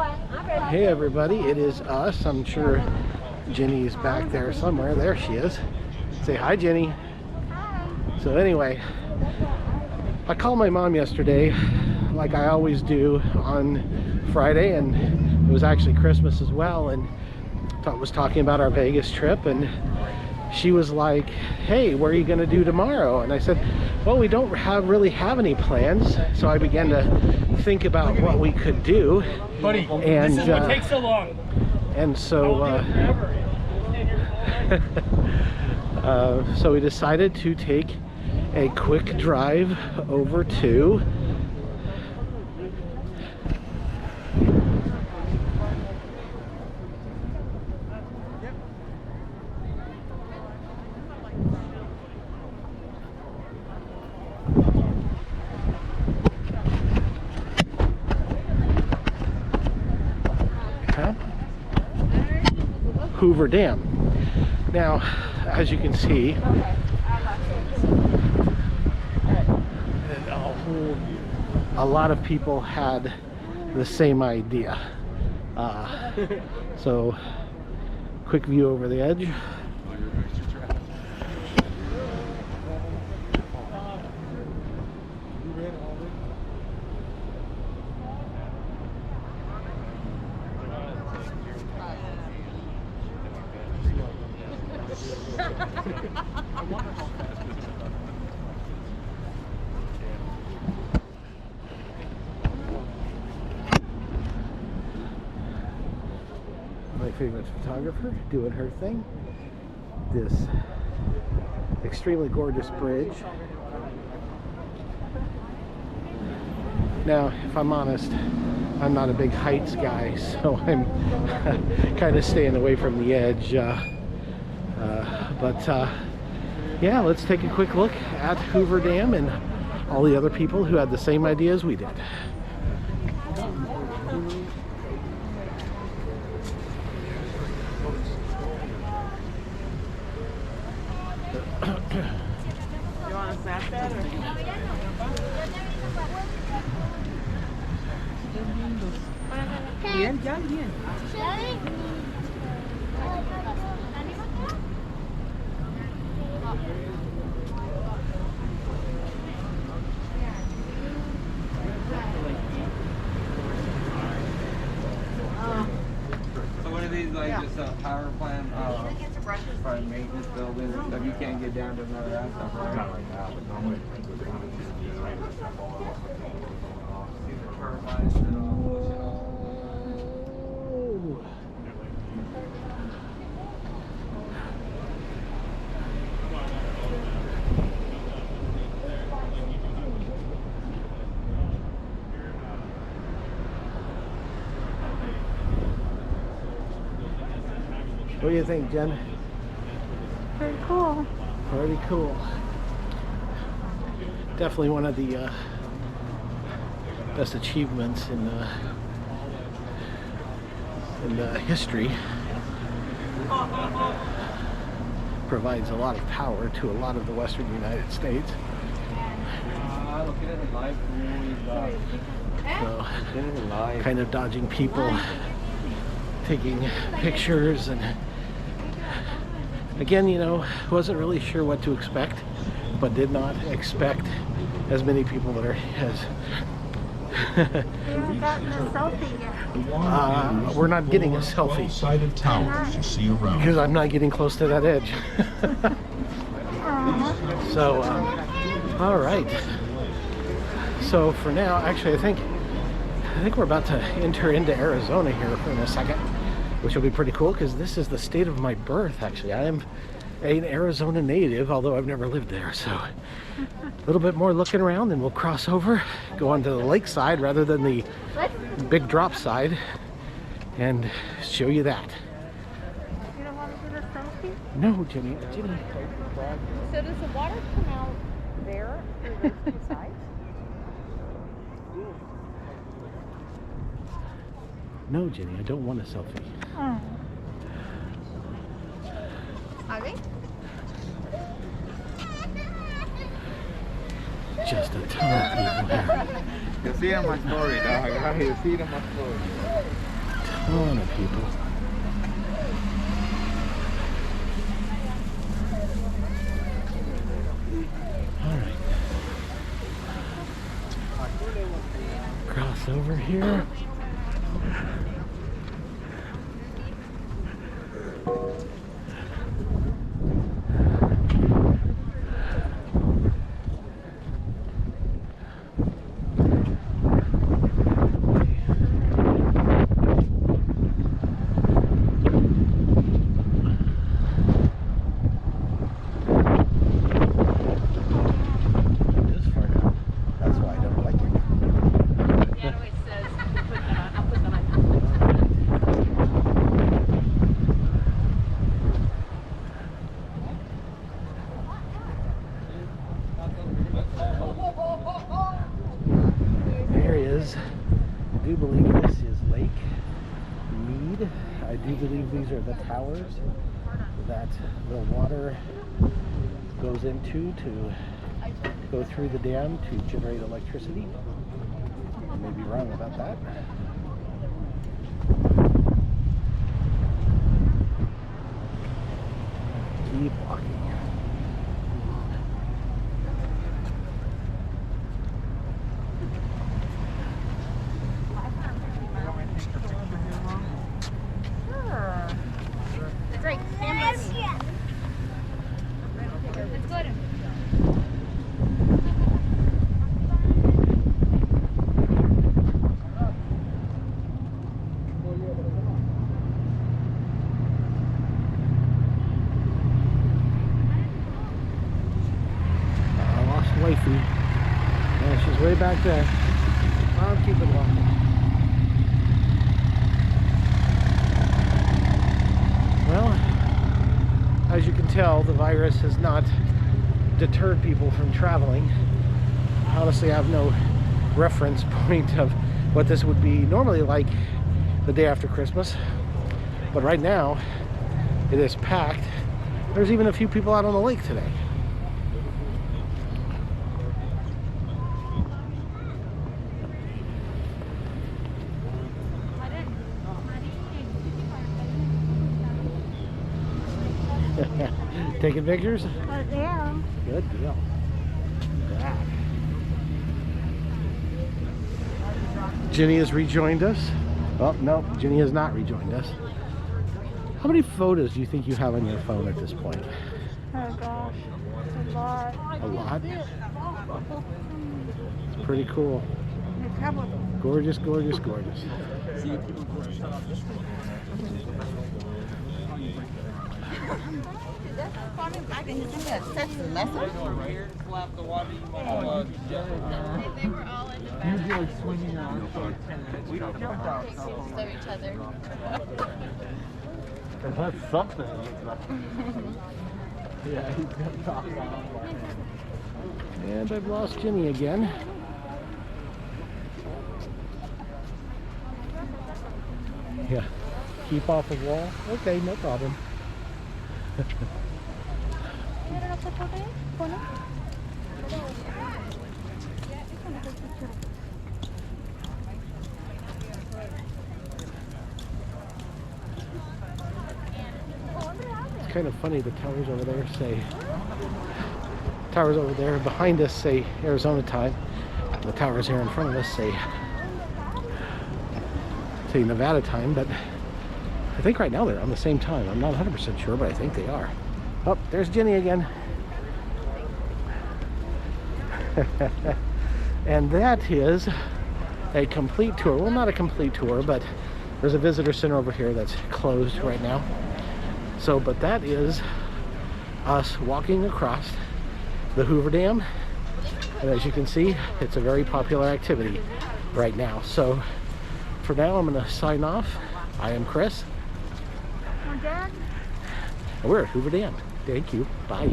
Hey everybody, it is us. I'm sure Jenny's back there somewhere. There she is. Say hi, Jenny. So anyway, I called my mom yesterday like I always do on Friday, and it was actually Christmas as well, and was talking about our Vegas trip, and she was like, hey, what are you gonna do tomorrow? And I said, well, we don't really have any plans. So I began to think about what we could do. Buddy, and this is what takes so long. And so so we decided to take a quick drive over to Hoover Dam. Now, as you can see, a lot of people had the same idea. So, quick view over the edge. My favorite photographer doing her thing. This extremely gorgeous bridge. Now, if I'm honest, I'm not a big heights guy, so I'm kind of staying away from the edge. Yeah, let's take a quick look at Hoover Dam and all the other people who had the same idea as we did. You want to snap that or? Bien, ya, bien. So what are these, like just a power plant, for maintenance buildings and stuff? You can't get down to none of that stuff, right? Not right now, but normally turbines and all. What do you think, Jen? Very cool. Pretty cool. Definitely one of the best achievements in history. Provides a lot of power to a lot of the western United States. So, kind of dodging people, taking pictures, and again, you know, wasn't really sure what to expect, but did not expect as many people that are as we're not getting a selfie. Sided towers you see around. Because I'm not getting close to that edge. So, all right. So for now, actually, I think we're about to enter into Arizona here in a second, which will be pretty cool because this is the state of my birth. Actually, I am an Arizona native, although I've never lived there. So a little bit more looking around, then we'll cross over, go onto the lake side rather than the big drop side, and show you that. You don't want to do the selfie? No, Jenny. So does the water come out there through those two sides? No, Jenny, I don't want a selfie. Oh. Are they? Just a ton of people here. You see it on my story, dog. You see it on my story. ton of people. All right. Cross over here. I do believe this is Lake Mead. I do believe these are the towers that the water goes into to go through the dam to generate electricity. I may be wrong about that. Keep walking. Wifey. Yeah, she's way back there. I'll keep it walking. Well, as you can tell, the virus has not deterred people from traveling. Honestly, I have no reference point of what this would be normally like the day after Christmas. But right now, it is packed. There's even a few people out on the lake today. Taking pictures? Yeah. Good deal. Yeah. Ginny has rejoined us. Oh, no, Ginny has not rejoined us. How many photos do you think you have on your phone at this point? Oh gosh, a lot. A lot? It's pretty cool. Gorgeous, gorgeous, gorgeous. They were all in the back. Usually like swinging around for 10 minutes. We don't know about Pictures of each other. That's something. Yeah, he's gonna talk about And I've lost Ginny again. Yeah. Keep off of wall. Okay, no problem. It's kind of funny, the towers over there say, towers over there behind us say Arizona time. The towers here in front of us say Nevada time, but I think right now they're on the same time. I'm not 100% sure, but I think they are. Oh, there's Ginny again. And that is a complete tour. Well, not a complete tour, but there's a visitor center over here that's closed right now. So, but that is us walking across the Hoover Dam. And as you can see, it's a very popular activity right now. So for now, I'm going to sign off. I am Chris. Dad? And we're at Hoover Dam. Thank you. Bye.